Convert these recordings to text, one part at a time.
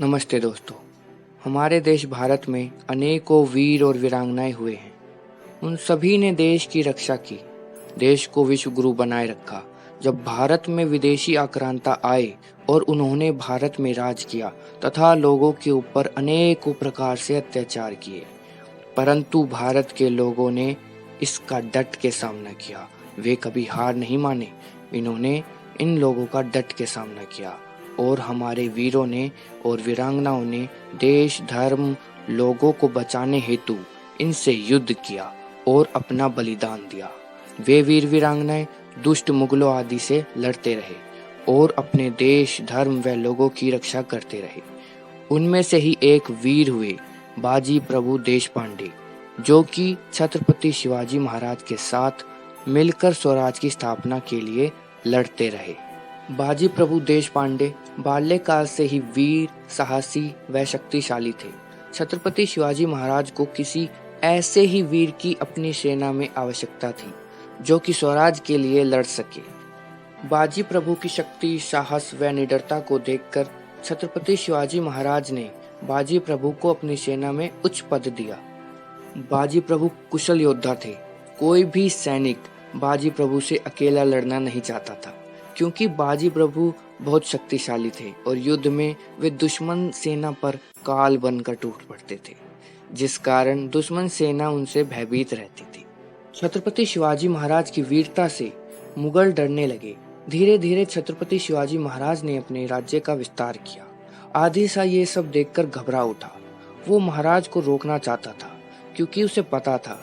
नमस्ते दोस्तों। हमारे देश भारत में अनेकों वीर और वीरांगनाएं हुए हैं। उन सभी ने देश की रक्षा की, देश को विश्व गुरु बनाए रखा। जब भारत में विदेशी आक्रांता आए और उन्होंने भारत में राज किया तथा लोगों के ऊपर अनेकों प्रकार से अत्याचार किए, परंतु भारत के लोगों ने इसका डट के सामना किया। वे कभी हार नहीं माने। इन्होंने इन लोगों का डट के सामना किया और हमारे वीरों ने और वीरांगनाओं ने देश, धर्म, लोगों को बचाने हेतु इनसे युद्ध किया और अपना बलिदान दिया। वे वीर वीरांगनाएं दुष्ट मुगलों आदि से लड़ते रहे और अपने देश, धर्म व लोगों की रक्षा करते रहे। उनमें से ही एक वीर हुए बाजी प्रभु देशपांडे, जो कि छत्रपति शिवाजी महाराज के साथ मिलकर स्वराज की स्थापना के लिए लड़ते रहे। बाजी प्रभु देशपांडे बाल्यकाल से ही वीर, साहसी व शक्तिशाली थे। छत्रपति शिवाजी महाराज को किसी ऐसे ही वीर की अपनी सेना में आवश्यकता थी जो कि स्वराज के लिए लड़ सके। बाजी प्रभु की शक्ति, साहस व निडरता को देखकर छत्रपति शिवाजी महाराज ने बाजी प्रभु को अपनी सेना में उच्च पद दिया। बाजी प्रभु कुशल योद्धा थे। कोई भी सैनिक बाजी प्रभु से अकेला लड़ना नहीं चाहता था, क्योंकि बाजी प्रभु बहुत शक्तिशाली थे और युद्ध में वे दुश्मन सेना पर काल बनकर टूट पड़ते थे, जिस कारण दुश्मन सेना उनसे भयभीत रहती थी। छत्रपति शिवाजी महाराज की वीरता से मुगल डरने लगे। धीरे धीरे छत्रपति शिवाजी महाराज ने अपने राज्य का विस्तार किया। आदिल शाह ये सब देखकर घबरा उठा। वो महाराज को रोकना चाहता था, क्योंकि उसे पता था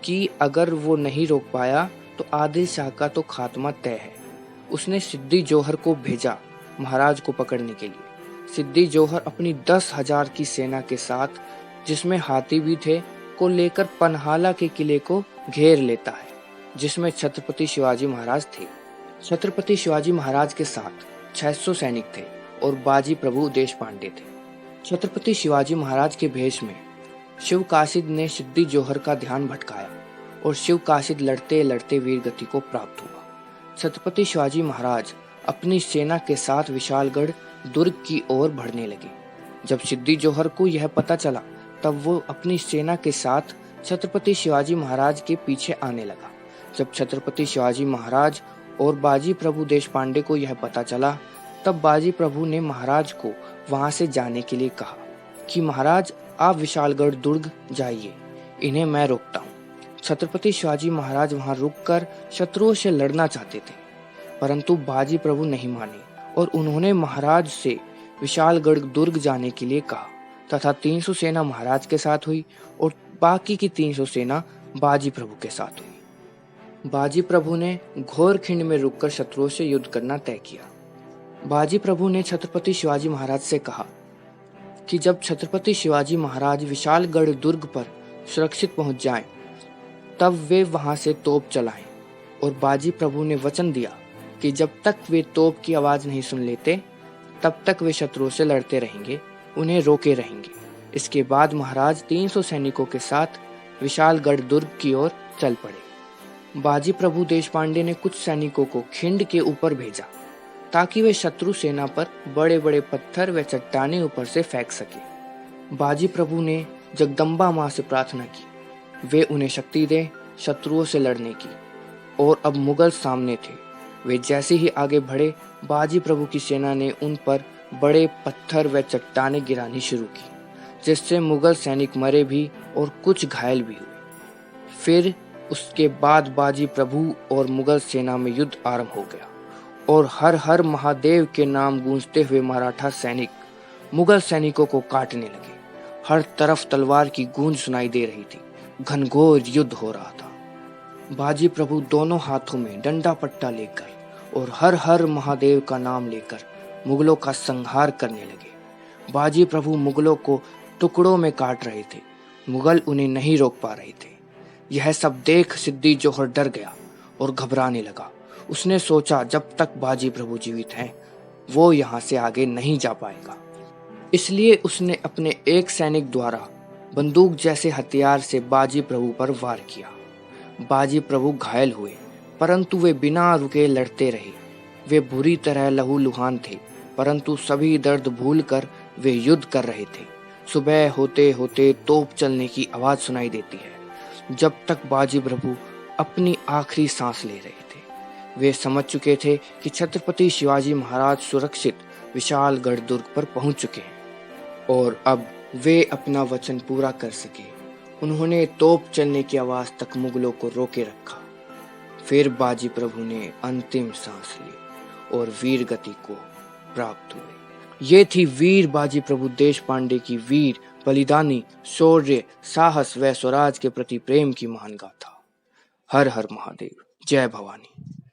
कि अगर वो नहीं रोक पाया तो आदिल शाह का तो खात्मा तय है। उसने सिद्दी जोहर को भेजा महाराज को पकड़ने के लिए। सिद्दी जोहर अपनी 10,000 की सेना के साथ, जिसमें हाथी भी थे, को लेकर पन्हाला के किले को घेर लेता है, जिसमें छत्रपति शिवाजी महाराज थे। छत्रपति शिवाजी महाराज के साथ 600 सैनिक थे और बाजी प्रभु देशपांडे थे। छत्रपति शिवाजी महाराज के भेष में शिव काशिद ने सिद्दी जोहर का ध्यान भटकाया और शिव काशिद लड़ते लड़ते वीर गति को प्राप्त हुआ। छत्रपति शिवाजी महाराज अपनी सेना के साथ विशालगढ़ दुर्ग की ओर बढ़ने लगे। जब सिद्दी जोहर को यह पता चला, तब वो अपनी सेना के साथ छत्रपति शिवाजी महाराज के पीछे आने लगा। जब छत्रपति शिवाजी महाराज और बाजी प्रभु देशपांडे को यह पता चला, तब बाजी प्रभु ने महाराज को वहां से जाने के लिए कहा कि महाराज, आप विशालगढ़ दुर्ग जाइए, इन्हें मैं रोकता हूँ। छत्रपति शिवाजी महाराज वहां रुककर शत्रुओं से लड़ना चाहते थे, परंतु बाजी प्रभु नहीं माने और उन्होंने महाराज से विशालगढ़ दुर्ग जाने के लिए कहा तथा 300 सेना महाराज के साथ हुई और बाकी की 300 सेना बाजी प्रभु के साथ हुई। बाजी प्रभु ने घोरखिंड में रुककर शत्रुओं से युद्ध करना तय किया। बाजी प्रभु ने छत्रपति शिवाजी महाराज से कहा कि जब छत्रपति शिवाजी महाराज विशालगढ़ दुर्ग पर सुरक्षित पहुंच जाएं, तब वे वहां से तोप चलाएं। और बाजी प्रभु ने वचन दिया कि जब तक वे तोप की आवाज नहीं सुन लेते, तब तक वे शत्रुओं से लड़ते रहेंगे, उन्हें रोके रहेंगे। इसके बाद महाराज 300 सैनिकों के साथ विशालगढ़ दुर्ग की ओर चल पड़े। बाजी प्रभु देशपांडे ने कुछ सैनिकों को खिंड के ऊपर भेजा ताकि वे शत्रु सेना पर बड़े बड़े पत्थर व चट्टानें ऊपर से फेंक सके। बाजी प्रभु ने जगदम्बा मां से प्रार्थना की, वे उन्हें शक्ति दें शत्रुओं से लड़ने की। और अब मुगल सामने थे। वे जैसे ही आगे बढ़े, बाजी प्रभु की सेना ने उन पर बड़े पत्थर व चट्टानें गिरानी शुरू की, जिससे मुगल सैनिक मरे भी और कुछ घायल भी हुए। फिर उसके बाद बाजी प्रभु और मुगल सेना में युद्ध आरंभ हो गया और हर हर महादेव के नाम गूंजते हुए मराठा सैनिक मुगल सैनिकों को काटने लगे। हर तरफ तलवार की गूंज सुनाई दे रही थी। घनघोर युद्ध हो रहा था। बाजी प्रभु दोनों हाथों में डंडा पट्टा लेकर और हर हर महादेव का नाम लेकर मुगलों का संहार करने लगे। बाजी प्रभु मुगलों को टुकड़ों में काट रहे थे। मुगल उन्हें नहीं रोक पा रहे थे। यह सब देख सिद्दी जोहर डर गया और घबराने लगा। उसने सोचा, जब तक बाजी प्रभु जीवित हैं, वो यहाँ से आगे नहीं जा पाएगा। इसलिए उसने अपने एक सैनिक द्वारा बंदूक जैसे हथियार से बाजी प्रभु पर वार किया। बाजी प्रभु घायल हुए, परंतु वे बिना रुके लड़ते रहे। वे बुरी तरह लहूलुहान थे, परंतु सभी दर्द भूलकर वे युद्ध कर रहे थे। सुबह होते होते तोप चलने की आवाज सुनाई देती है। जब तक बाजी प्रभु अपनी आखिरी सांस ले रहे थे, वे समझ चुके थे कि छत्रपति शिवाजी महाराज सुरक्षित विशालगढ़ दुर्ग पर पहुंच चुके हैं और अब वे अपना वचन पूरा कर सके। उन्होंने तोप चलने की आवाज तक मुगलों को रोके रखा। फिर बाजी प्रभु ने अंतिम सांस ली और वीर गति को प्राप्त हुए। ये थी वीर बाजी प्रभु देश पांडे की वीर, बलिदानी, शौर्य, साहस व स्वराज के प्रति प्रेम की महान गाथा। हर हर महादेव। जय भवानी।